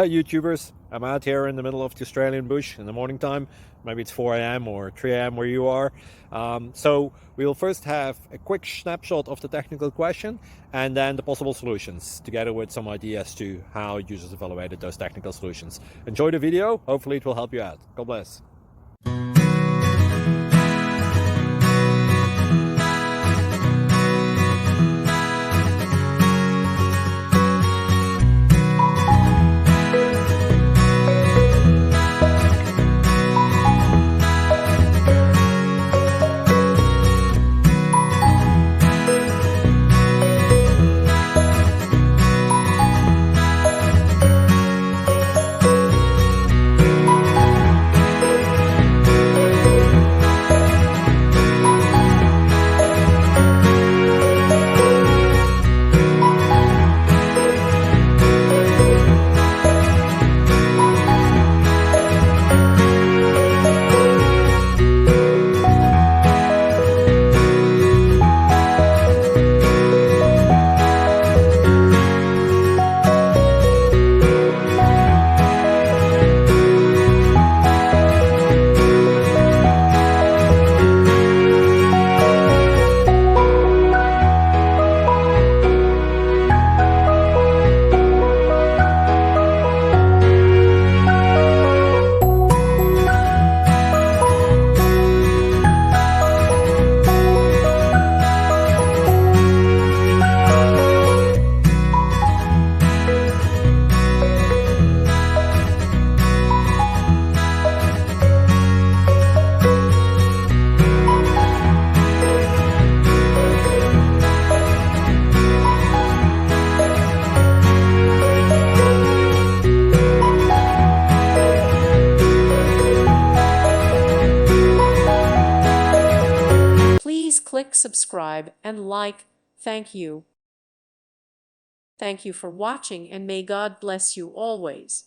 Hi YouTubers, I'm out here in the middle of the Australian bush in the morning time. Maybe it's 4 a.m. or 3 a.m. where you are. So we will first have a quick snapshot of the technical question and then the possible solutions, together with some ideas to how users evaluated those technical solutions. Enjoy the video, hopefully it will help you out. God bless. Please click subscribe and like. Thank you. Thank you for watching, and may God bless you always.